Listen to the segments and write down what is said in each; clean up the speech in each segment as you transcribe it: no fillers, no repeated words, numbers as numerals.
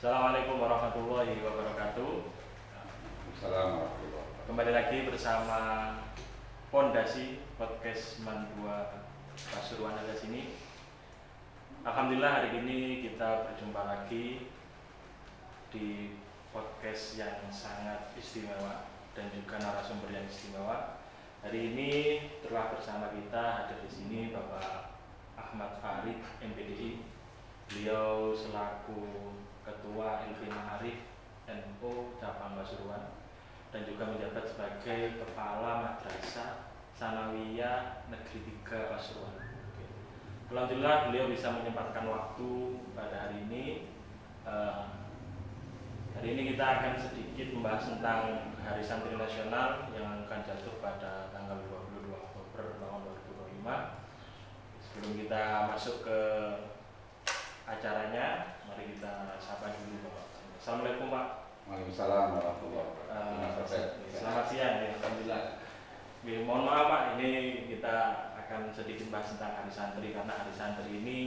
Assalamualaikum warahmatullahi wabarakatuh. Assalamualaikum. Kembali lagi bersama Pondasi Podcast Mandua Pasuruan ada sini. Alhamdulillah hari ini kita berjumpa lagi di podcast yang sangat istimewa dan juga narasumber yang istimewa. Hari ini telah bersama kita hadir di sini Bapak Ahmad Farid MPDI. Beliau selaku Ketua LP Ma'arif NU Cabang Pasuruan dan juga menjabat sebagai Kepala Madrasah Sanawiyah Negeri 3 Pasuruan. Alhamdulillah beliau bisa menyempatkan waktu pada hari ini. Hari ini kita akan sedikit membahas tentang Hari Santri Nasional yang akan jatuh pada tanggal 22 Oktober tahun 2025. Sebelum kita masuk ke acaranya, mari kita sapa dulu Bapak. Assalamualaikum Pak. Waalaikumsalam warahmatullahi wabarakatuh. Selamat siang ya, alhamdulillah. Mohon maaf Pak, ini kita akan sedikit bahas tentang Hari Santri karena Hari Santri ini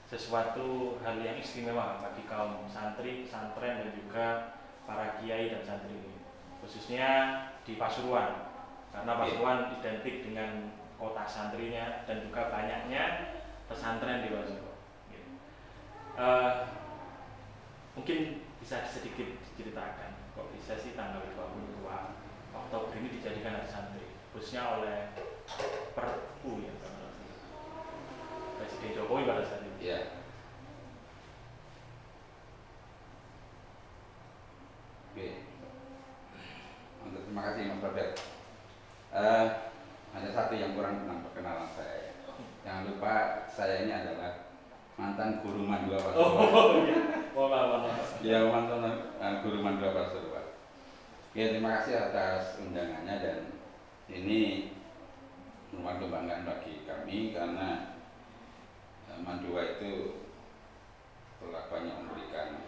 sesuatu hal yang istimewa bagi kaum santri, pesantren dan juga para kiai dan santri ini. Khususnya di Pasuruan. Karena Pasuruan identik dengan kota santrinya dan juga banyaknya pesantren di Pasuruan. Mungkin bisa sedikit diceritakan kok bisa sih tanggal 22 Oktober ini dijadikan hari santri khususnya oleh Perpu ya Presiden Jokowi pada saat itu. Ya. Oke. Terima kasih Mas Robert. Ada satu yang kurang tentang perkenalan saya. Jangan lupa saya ini adalah mantan guru Mandua Pasuruan. Oh iya. Ya, mantan guru Mandua Pasuruan. Ya, terima kasih atas undangannya dan ini merupakan kebanggaan bagi kami karena Mandua itu telah banyak memberikan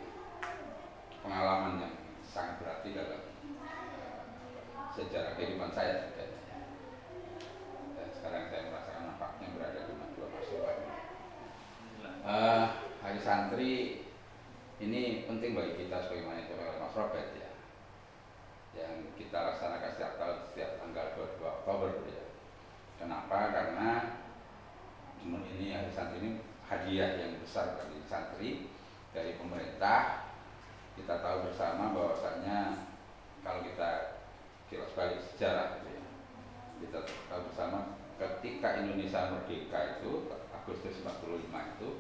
pengalaman yang sangat berarti dalam sejarah kehidupan saya. Dan sekarang saya merasakan nampaknya berada di Mandua Pasuruan. Hari Santri ini penting bagi kita sebagaimana oleh Mas Robert ya, yang kita laksanakan setiap tanggal 22 Oktober ya. Kenapa? Karena ini Hari Santri ini hadiah yang besar bagi santri dari pemerintah. Kita tahu bersama bahwasanya kalau kita kilas balik sejarah gitu ya, kita tahu bersama ketika Indonesia merdeka itu Agustus 45 itu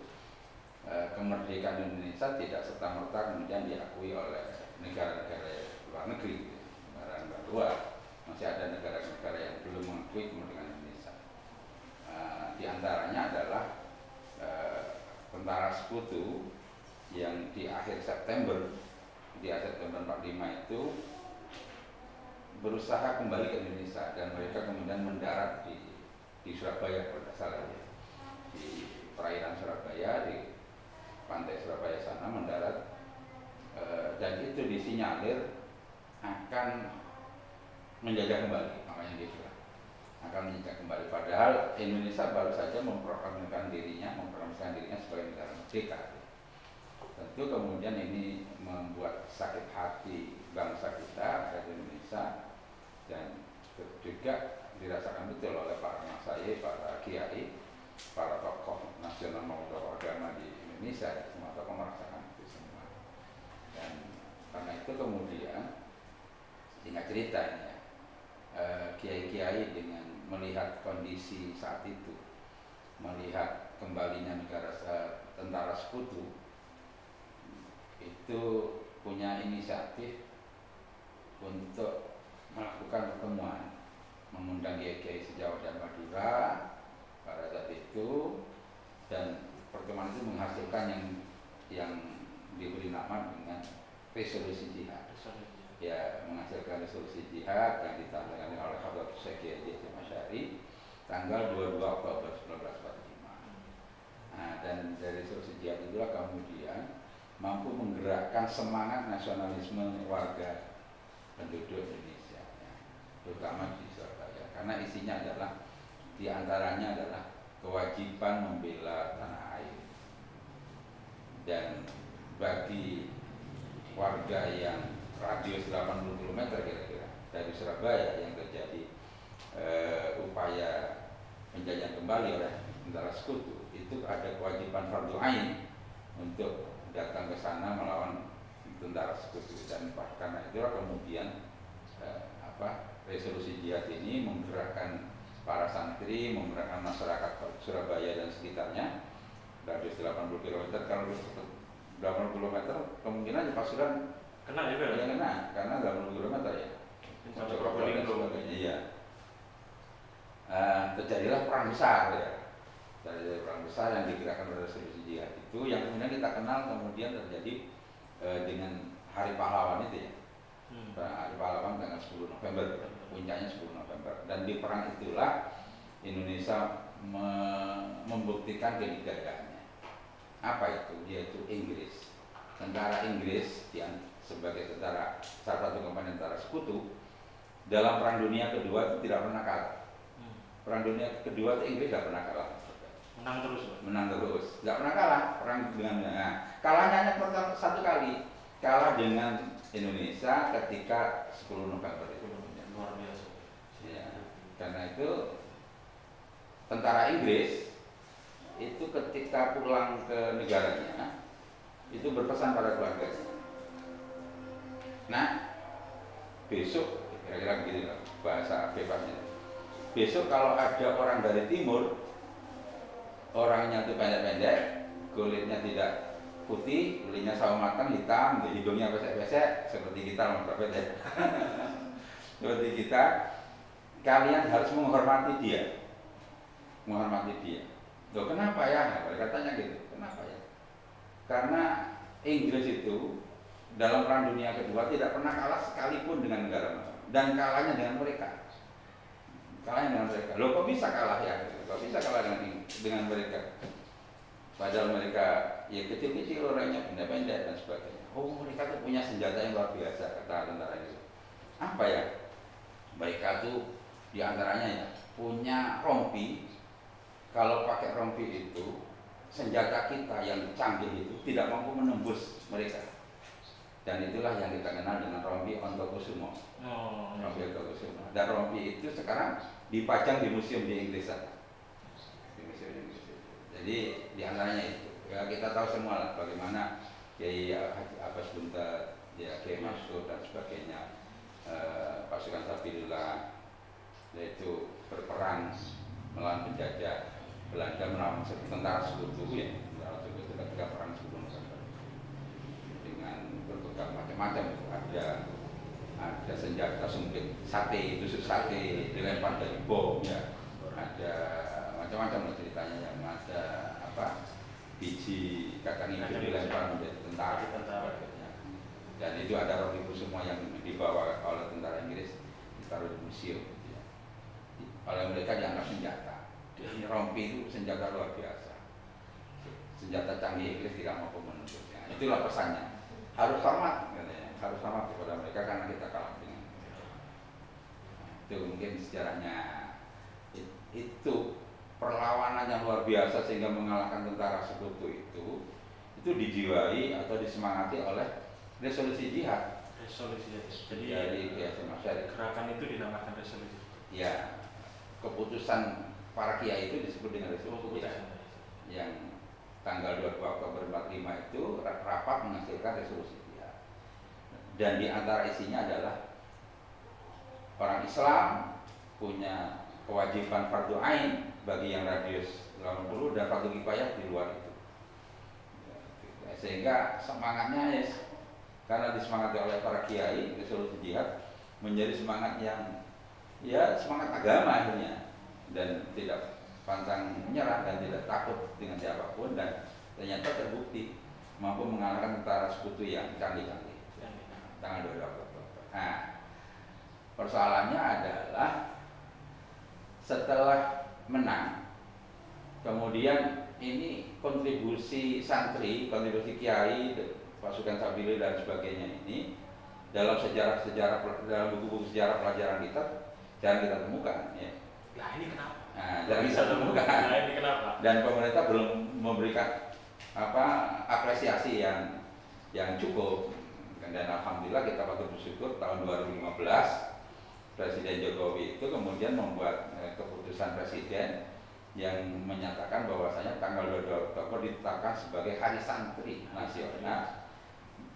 kemerdekaan Indonesia tidak serta-merta kemudian diakui oleh negara-negara luar negeri, negara luar. Masih ada negara-negara yang belum mengakui kemerdekaan Indonesia. Di antaranya adalah tentara sekutu yang di akhir September 45 itu berusaha kembali ke Indonesia dan mereka kemudian mendarat di Surabaya kalau tidak salah ya. Di perairan Surabaya, di pantai Surabaya sana mendarat dan itu disinyalir akan menjajah kembali, makanya gitu lah, akan menjajah kembali. Padahal Indonesia baru saja memproklamasikan dirinya sebagai negara merdeka. Tentu kemudian ini membuat sakit hati bangsa kita rakyat Indonesia dan juga dirasakan betul oleh para masyaikh, para kiai, para tokoh nasional maupun tokoh agama di Indonesia. Semua tokoh merasakan itu semua. Dan karena itu kemudian singkat ceritanya kiai-kiai dengan melihat kondisi saat itu, melihat kembalinya negara tentara sekutu, itu punya inisiatif untuk melakukan pertemuan, mengundang kiai-kiai se-Jawa dan Madura pada saat itu, dan pertemuan itu menghasilkan yang diberi nama dengan resolusi jihad. Ya, menghasilkan resolusi jihad yang ditandatangani oleh Habib Syekh Haji Masyari tanggal 22 Oktober 1945. Nah, dan dari resolusi jihad itulah kemudian mampu menggerakkan semangat nasionalisme warga penduduk Indonesia, ya, terutama di Surabaya, karena isinya adalah diantaranya adalah kewajiban membela tanah air dan bagi warga yang radius 80 km kira-kira dari Surabaya yang terjadi upaya penjajahan kembali oleh tentara sekutu, itu ada kewajiban fardhu ain untuk datang ke sana melawan tentara sekutu. Dan karena itulah kemudian resolusi jihad ini menggerakkan para santri, menggerakkan masyarakat Surabaya dan sekitarnya radius 80 km. Kalau 80 km kemungkinan Pasuruan kena juga ya, kena karena 80 km ya. Mojokerto dan sebagainya. Iya. Terjadilah perang besar ya. Dari perang besar yang digerakkan oleh resolusi jihad itu, yang kemudian kita kenal kemudian terjadi dengan Hari Pahlawan itu ya. Hari Pahlawan tanggal 10 November, puncaknya 10 November. Dan di perang itulah Indonesia membuktikan kedigdayaannya. Apa itu? Yaitu Inggris. Tentara Inggris sebagai salah satu komponen tentara sekutu dalam Perang Dunia Kedua itu tidak pernah kalah. Perang Dunia Kedua itu Inggris tidak pernah kalah. Menang terus, nggak pernah kalah. Perang dengan kalahnya hanya satu kali, kalah dengan Indonesia ketika 10 November itu. Luar biasa. Ya, karena itu tentara Inggris itu ketika pulang ke negaranya itu berpesan pada keluarganya. Nah, besok kira-kira begini lah bahasa bebasnya. Besok kalau ada orang dari timur, orangnya itu pendek-pendek, kulitnya tidak putih, kulitnya sawo matang, hitam, hidungnya pesek-pesek, seperti kita Mas Prophet ya. Seperti kita, kalian harus menghormati dia. Menghormati dia. Loh kenapa ya? Mereka tanya gitu, kenapa ya? Karena Inggris itu dalam Perang Dunia Kedua tidak pernah kalah sekalipun dengan negara musuh, dan kalahnya dengan mereka. Loh kok bisa kalah ya? Kok bisa kalah dengan mereka? Padahal mereka ya kecil-kecil, orangnya pendek-pendek dan sebagainya. Oh, mereka tuh punya senjata yang luar biasa, kata tentara itu. Apa ya? Mereka tuh diantaranya ya punya rompi. Kalau pakai rompi itu, senjata kita yang canggih itu tidak mampu menembus mereka. Dan itulah yang kita kenal dengan rompi Ontokusumo. Rompi Ontokusumo. Dan rompi itu sekarang dipajang di museum di Inggris sana. Di museum di Inggris. Jadi diantaranya itu. Ya kita tahu semua lah bagaimana Kiai Abbas Bunta, ya Kiai Masud dan sebagainya, pasukan Sabilillah yaitu berperang melawan penjajah Belanda, melawan tentara sekutu ya, tentara sekutu ketika perang 10 November dengan berbagai macam-macam itu. Ada senjata sumpit sate, tusuk sate dilempar dari bom ya, ada macam-macam ceritanya, yang ada biji kacang hijau dilempar menjadi tentara. Dan itu ada rompi itu semua yang dibawa oleh tentara Inggris ditaruh di museum ya. Oleh mereka dianggap senjata. Rompi itu senjata luar biasa, senjata canggih Inggris tidak mampu menembusnya. Itulah pesannya, harus hormat katanya. Harus hormat kepada mereka karena kita kalah dengan mereka. Itu mungkin sejarahnya. Itu perlawanan yang luar biasa sehingga mengalahkan tentara sekutu itu dijiwai atau disemangati oleh resolusi jihad. Jadi dari gerakan itu dinamakan resolusi. Ya, keputusan para kiai itu disebut dengan resolusi jihad. Yang tanggal 22 Oktober 45 itu rapat menghasilkan resolusi jihad. Dan di antara isinya adalah orang Islam punya kewajiban fardhu ain bagi yang radius 80 dan fardhu kifayah di luar itu. Sehingga semangatnya karena disemangati oleh para kiai, resolusi jihad menjadi semangat yang ya semangat agama akhirnya, dan tidak pantang menyerah dan tidak takut dengan siapapun, dan ternyata terbukti mampu mengalahkan tentara sekutu yang canggih-canggih tanggal 22 Oktober. Nah, persoalannya adalah setelah menang, kemudian ini kontribusi santri, kontribusi kiai, pasukan Sabilillah dan sebagainya ini dalam dalam buku-buku sejarah pelajaran kita jarang kita temukan ya. Nah ini kenapa? Nah, jarang kita temukan. Nah ini kenapa? Dan pemerintah belum memberikan apresiasi yang cukup Dan alhamdulillah kita patut bersyukur tahun 2015 Presiden Jokowi itu kemudian membuat keputusan Presiden yang menyatakan bahwasanya tanggal 22 Oktober ditetapkan sebagai Hari Santri Nasional.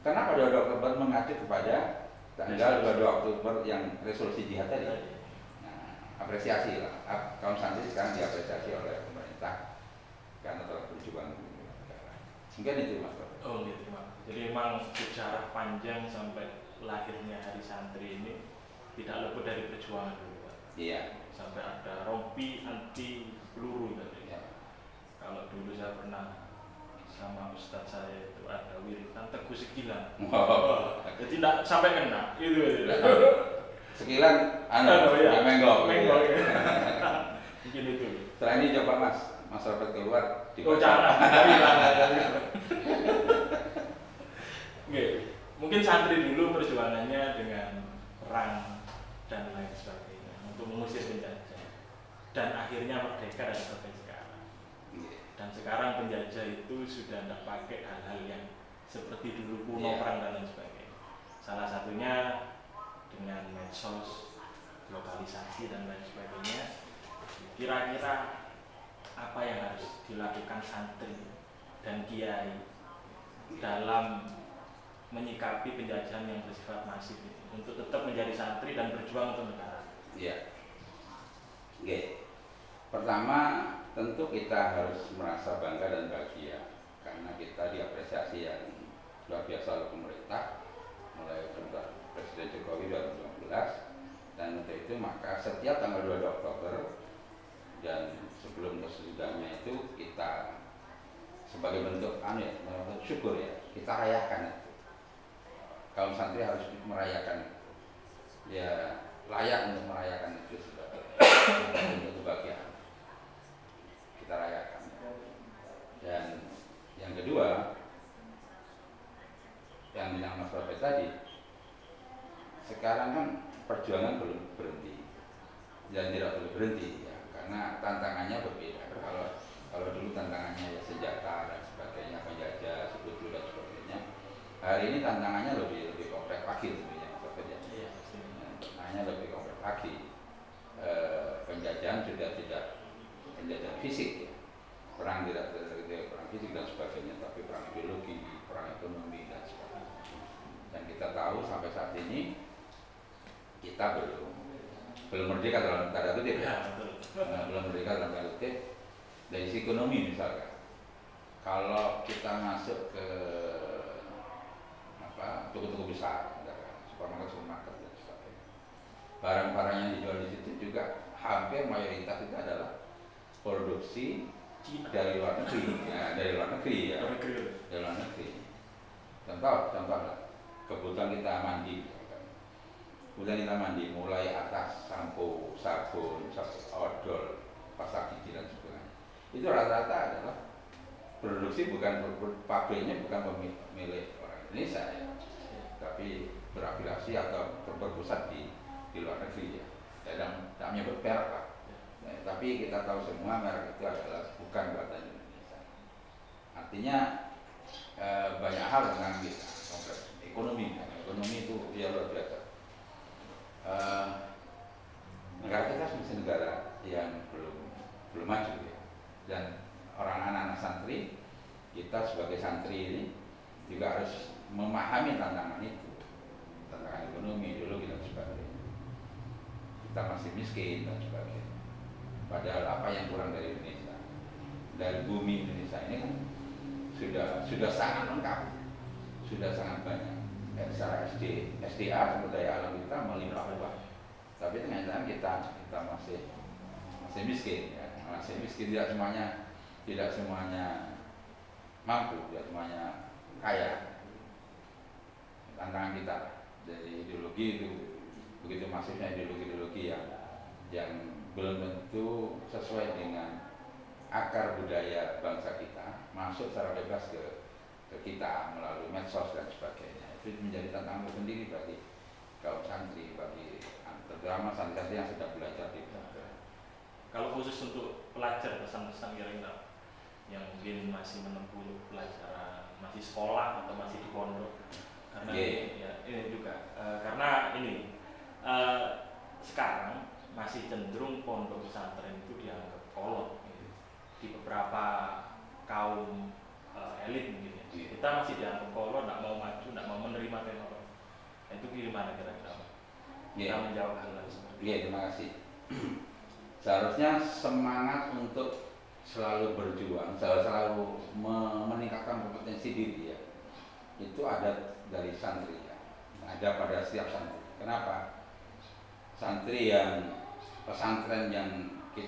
Kenapa 22 Oktober mengacu kepada tanggal 22 Oktober yang resolusi jihad tadi? Nah, apresiasi lah. Kaum santri sekarang diapresiasi oleh pemerintah karena telah berjuang. Mungkin itu Mas. Oh gitu Mas. Jadi memang sejarah panjang sampai lahirnya Hari Santri ini tidak luput dari perjuangan dulu Pak. Iya. Sampai ada rompi anti peluru tadi. Ya. Kalau dulu saya pernah sama ustadz saya itu ada wiritan Teguh Sekilan. Oh. Jadi tidak sampai kena itu. Sekilan ya. Menggok. Ya. Mungkin itu. Setelah ini coba Mas Robert keluar di jangan. Mungkin santri dulu perjuangannya dengan perang dan lain sebagainya untuk mengusir penjajah, dan akhirnya merdeka dan sampai sekarang. Dan sekarang penjajah itu sudah tidak pakai hal-hal yang seperti dulu kuno, perang dan lain sebagainya. Salah satunya dengan medsos, globalisasi dan lain sebagainya. Kira-kira apa yang harus dilakukan santri dan kiai dalam menyikapi penjajahan yang bersifat masif ini, untuk tetap menjadi santri dan berjuang untuk negara? Iya. Oke. Pertama, tentu kita harus merasa bangga dan bahagia karena kita diapresiasi yang luar biasa oleh pemerintah mulai Presiden Jokowi 2015, dan untuk itu maka setiap tanggal 22 Oktober dan sebelum kesesudahnya itu kita sebagai bentuk syukur ya, kita rayakan itu. Kaum santri harus merayakan itu. Ya layak untuk merayakan itu sebagai bentuk kebahagiaan. Kita rayakan. Dan yang kedua, yang bilang Mas Robert tadi, sekarang kan perjuangan belum berhenti dan tidak boleh berhenti ya, karena tantangannya berbeda. Kalau dulu tantangannya ya senjata dan sebagainya, penjajah, sekutu dan sebagainya. Hari ini tantangannya lebih kompleks lagi sebenarnya Mas Robert ya. Tantangannya lebih kompleks lagi. Penjajahan sudah tidak penjajahan fisik ya. Perang tidak perang fisik dan sebagainya, tapi perang ideologi, perang ekonomi dan sebagainya. Dan kita tahu sampai saat ini kita belum merdeka dalam tanda kutip ya. Belum merdeka dalam tanda kutip dari sisi ekonomi misalkan. Kalau kita masuk ke toko-toko besar, supermarket dan sebagainya, barang-barang yang dijual di situ juga hampir mayoritas itu adalah produksi dari luar negeri, ya, dari luar negeri ya, dari luar negeri. Contoh lah, kebutuhan kita mandi, mulai atas sampo, sabun, odol, pasta gigi dan sebagainya. Itu rata-rata adalah produksi pabriknya bukan milik orang Indonesia ya, tapi berafiliasi atau berpusat di luar negeri ya. Dan tak menyebut merek lah. Tapi kita tahu semua merek itu adalah bukan buatan Indonesia. Artinya banyak hal tentang kita, ekonomi itu dia luar biasa. Negara kita masih negara yang belum maju ya. Dan anak-anak santri, kita sebagai santri ini juga harus memahami tantangan itu, tantangan ekonomi, ideologi dan sebagainya. Kita masih miskin dan sebagainya. Padahal apa yang kurang dari Indonesia, dari bumi Indonesia ini kan sudah sangat lengkap, sudah sangat banyak. Secara SDA sumber daya alam kita melimpah ruah, tapi ternyata kita masih miskin ya. Masih miskin, tidak semuanya mampu, tidak semuanya kaya. Tantangan kita dari ideologi itu begitu masifnya ideologi yang belum tentu sesuai dengan akar budaya bangsa kita masuk secara bebas ke kita melalui medsos dan sebagainya. Itu menjadi tantangan tersendiri bagi kaum santri, bagi terutama santri yang sedang belajar di pesantren. Kalau khusus untuk pelajar, pesan-pesan kira-kira yang mungkin masih menempuh pelajaran, masih sekolah atau masih di pondok, karena ini juga karena ini sekarang masih cenderung pondok pesantren itu dianggap kolot gitu. Di beberapa kaum elit mungkin ya. Kita masih dianggap kolot, nggak mau maju, nggak mau menerima teknologi. Itu gimana kira-kira? Kita menjawab hal seperti itu. Terima kasih. Seharusnya semangat untuk selalu berjuang, selalu meningkatkan kompetensi diri ya. Itu ada dari santri ya. Ada pada setiap santri. Kenapa? Santri yang pesantren yang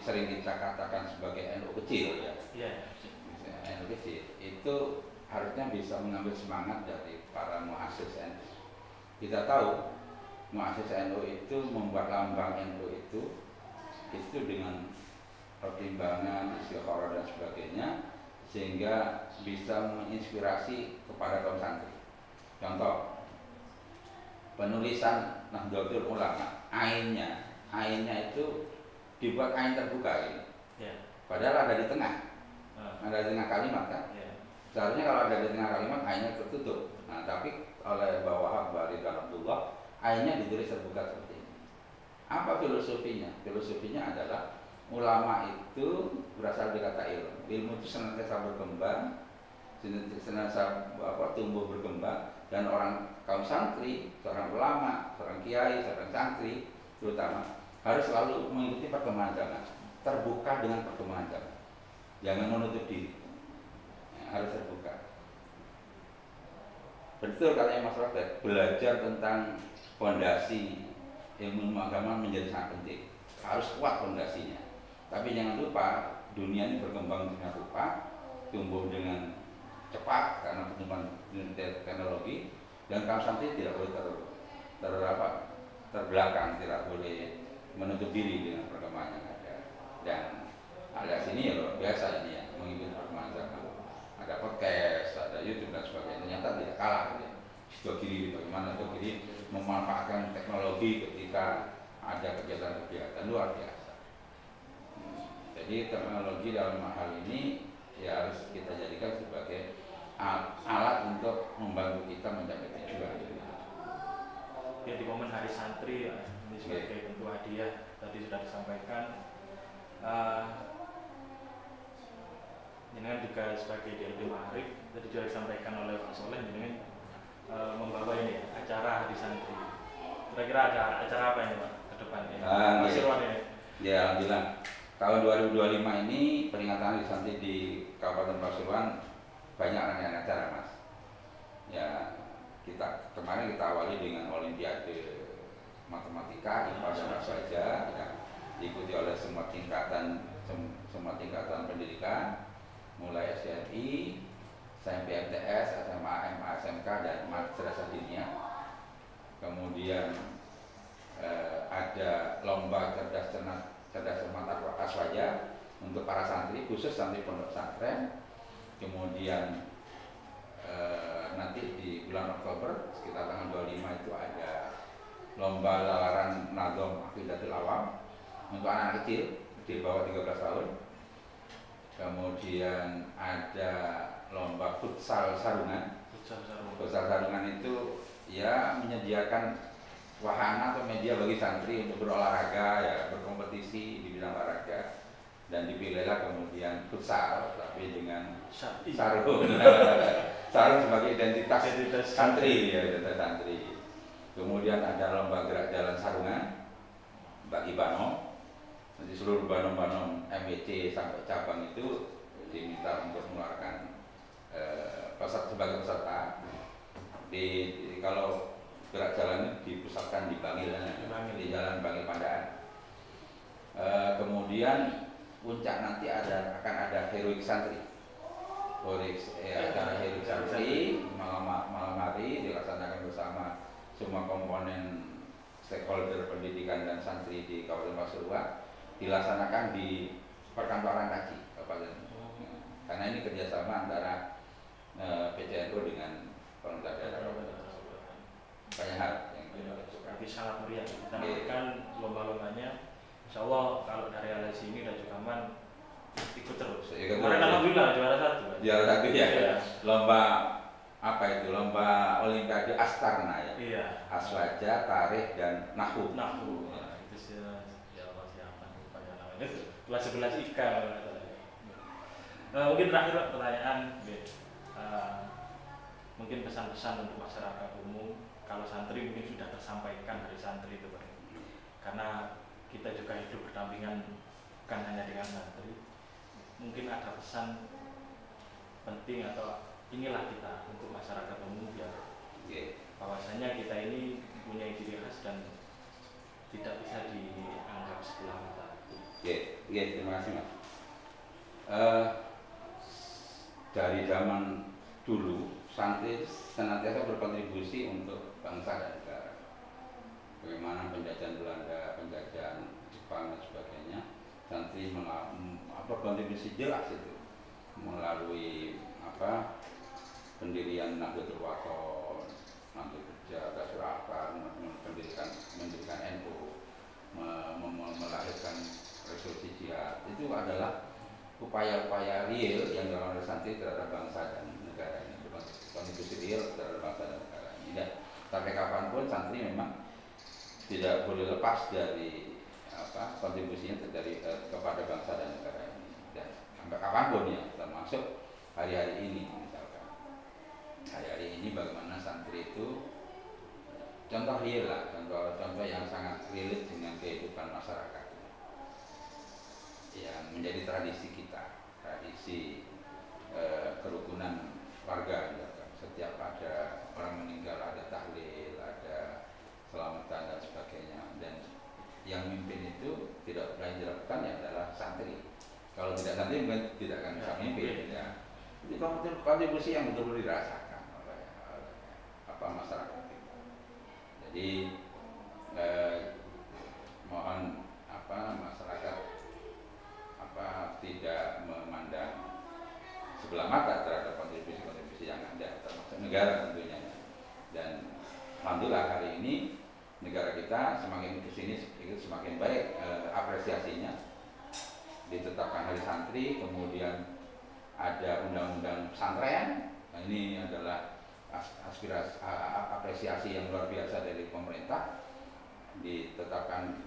sering kita katakan sebagai NU kecil ya. NU kecil itu harusnya bisa mengambil semangat dari para muassis NU. Kita tahu muassis NU itu membuat lambang NU itu dengan pertimbangan, istikharah dan sebagainya, sehingga bisa menginspirasi kepada kaum santri. Contoh, penulisan Nahdlatul Ulama, ainnya itu dibuat ain terbuka ini. Padahal ada di tengah, ada di tengah kalimat kan. Seharusnya kalau ada di tengah kalimat ainnya tertutup. Nah, tapi oleh Wahab Barid Abdullah, ainnya ditulis terbuka seperti ini. Apa filosofinya? Filosofinya adalah ulama itu berasal dari kata ilmu. Ilmu itu senantiasa berkembang, senantiasa tumbuh berkembang, dan orang kaum santri, seorang ulama, seorang kiai, seorang santri terutama harus selalu mengikuti perkembangan zaman, terbuka dengan perkembangan zaman, jangan menutup diri, harus terbuka. Betul katanya Mas Robert, belajar tentang fondasi ilmu agama menjadi sangat penting, harus kuat fondasinya. Tapi jangan lupa dunia ini berkembang dengan rupa, tumbuh dengan cepat karena perkembangan teknologi, dan kaum santri tidak boleh terbelakang, tidak boleh menutup diri dengan perkembangan yang ada. Dan alias ini ya luar biasa ini ya, mengikuti perkembangan zaman. Ada podcast, ada YouTube dan sebagainya. Ternyata tidak kalah ya. Situ kiri bagaimana situ kiri memanfaatkan teknologi ketika ada kegiatan-kegiatan luar biasa. Jadi teknologi dalam hal ini ya harus kita jadikan sebagai alat untuk membantu kita mencapai tujuan. Ya, di momen Hari Santri ini sebagai bentuk hadiah tadi sudah disampaikan. Jenengan juga sebagai DLP Ma'arif tadi juga disampaikan oleh Pak Soleh, jenengan membawa ini acara Hari Santri. Kira-kira ada acara apa ini Pak ke depan ini? Pasuruan ini. Ya, alhamdulillah. Tahun 2025 ini peringatan Hari Santri di Kabupaten Pasuruan banyak rangkaian acara, Mas. Ya, kemarin kita awali dengan Olimpiade Matematika, IPA dan Bahasa, yang diikuti oleh semua tingkatan pendidikan, mulai SDNI, SMP MTS, SMA, MA, SMK, dan Madrasah Diniyah. Kemudian ada lomba cerdas cermat aswaja untuk para santri, khusus santri pondok pesantren. Kemudian nanti di bulan Oktober sekitar tanggal 25 itu ada lomba lalaran Nadom Aqidatul Awam untuk anak kecil di bawah 13 tahun. Kemudian ada lomba futsal sarungan. Futsal sarungan itu ya menyediakan wahana atau media bagi santri untuk berolahraga, ya berkompetisi di bidang olahraga, dan dipilihlah kemudian futsal tapi dengan sarung. Sarung sebagai identitas santri ya, identitas santri. Kemudian ada lomba gerak jalan sarungan bagi banom. Nanti seluruh banom-banom MWC sampai cabang itu diminta untuk mengeluarkan sebagai peserta. Kalau gerak jalan dipusatkan di Bangil, di Jalan Bangil Pandaan. Kemudian puncak nanti akan ada heroik santri. Acara heroik santri malam hari dilaksanakan bersama semua komponen stakeholder pendidikan dan santri di Kabupaten Pasuruan, dilaksanakan di perkantoran Kaji Kabupaten. Karena ini kerjasama antara PCNU dengan pemerintah daerah. Banyak hal yang berarti sangat meriah. Kita nantikan lomba-lombanya. Insya Allah kalau dari LSI ini dan juga aman ikut terus. Kemarin alhamdulillah juara 1. Juara 1 ya. Lomba apa itu lomba Olimpiade Astarna ya. Iya. Aswaja, Tarikh dan Nahwu. Nahwu. Ya, itu sih ya siapa lupa ya namanya itu. Kelas 11 IK kalau nggak salah. Mungkin terakhir Pak, pertanyaan, mungkin pesan-pesan untuk masyarakat umum. Kalau santri mungkin sudah tersampaikan dari santri itu Pak. Karena kita juga hidup berdampingan bukan hanya dengan santri. Mungkin ada pesan penting atau inilah kita untuk masyarakat umum biar bahwasanya kita ini mempunyai ciri khas dan tidak bisa dianggap sebelah mata. Terima kasih Mas. Dari zaman dulu santri senantiasa berkontribusi untuk bangsa dan negara. Bagaimana penjajahan Belanda, penjajahan Jepang dan sebagainya, santri berkontribusi jelas itu melalui pendirian Nahdlatul Wathon, Nahdlatul Kerja, Kasurakan, mendirikan NU, melahirkan resolusi jihad. Itu adalah upaya-upaya real yang dilakukan oleh santri terhadap bangsa dan negara ini, kontribusi real terhadap bangsa dan negara ini. Dan sampai kapanpun santri memang tidak boleh lepas dari kontribusinya kepada bangsa dan negara ini. Dan sampai kapanpun ya, termasuk hari-hari ini misalkan. Hari-hari ini bagaimana santri itu contoh real lah, contoh yang sangat relate dengan kehidupan masyarakat yang menjadi tradisi kita, tradisi kerukunan warga. Setiap ada orang meninggal ada tahlil, ada selamatan dan sebagainya. Dan yang mimpin itu tidak lain dilakukan ya adalah santri. Kalau tidak santri mungkin tidak akan bisa mimpin. Ya. Ini kontribusi yang betul-betul dirasakan oleh masyarakat kita. Jadi mohon masyarakat tidak memandang sebelah mata terhadap kontribusi yang ada, termasuk negara tentunya. Dan alhamdulillah hari ini negara kita semakin kesini semakin baik apresiasinya. Ditetapkan hari santri, kemudian ada undang-undang pesantren. Nah, ini adalah apresiasi yang luar biasa dari pemerintah. Ditetapkan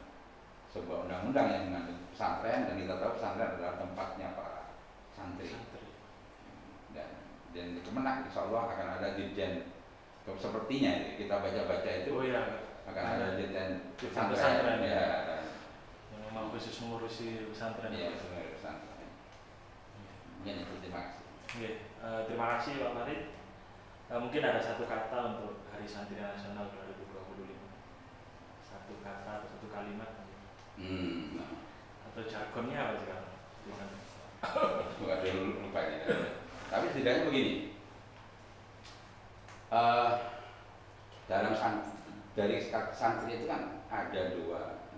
sebuah undang-undang yang mengandung pesantren, dan kita tahu pesantren adalah tempatnya para santri. Dan di Kemenak insya Allah akan ada dirjen sepertinya kita baca-baca itu akan ada dirjen pesantren ya, yang memang khusus mengurusi pesantren. Iya, pesantren. Mungkin itu, terima kasih. Terima kasih Pak Farid. Mungkin ada satu kata untuk Hari Santri Nasional 2025. Satu kata atau satu kalimat. Atau jargonnya apa sekarang? Bukan lupa ya. Tapi setidaknya begini. Dari santri itu kan ada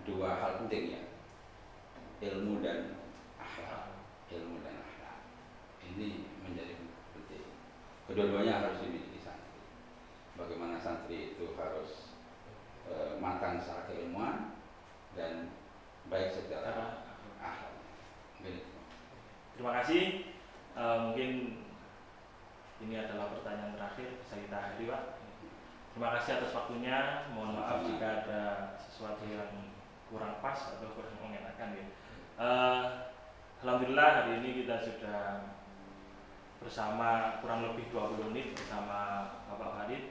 dua hal penting ya, ilmu dan akhlak. Ini menjadi penting. Kedua-duanya harus dimiliki santri. Bagaimana santri itu harus matang secara keilmuan dan baik secara akhlak. Terima kasih. Mungkin ini adalah pertanyaan terakhir, bisa kita akhiri Pak. Terima kasih atas waktunya. Mohon maaf jika ada sesuatu yang kurang pas atau kurang mengenakan ya. Alhamdulillah hari ini kita sudah bersama kurang lebih 20 menit bersama Bapak Farid.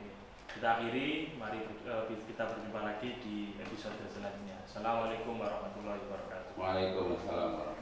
Kita akhiri, mari kita berjumpa lagi di episode selanjutnya. Assalamualaikum warahmatullahi wabarakatuh. Waalaikumsalam warahmatullahi wabarakatuh.